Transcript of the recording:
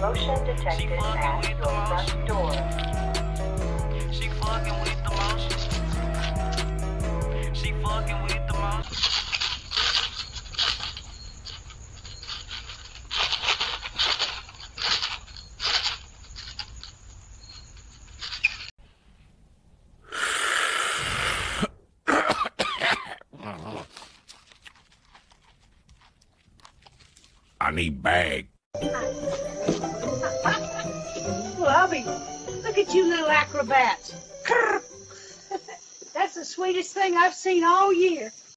Motion detected at your front door. She fucking with the motion. She fucking with the motion. I need bag. Lovey, look at you little acrobat. That's the sweetest thing I've seen all year.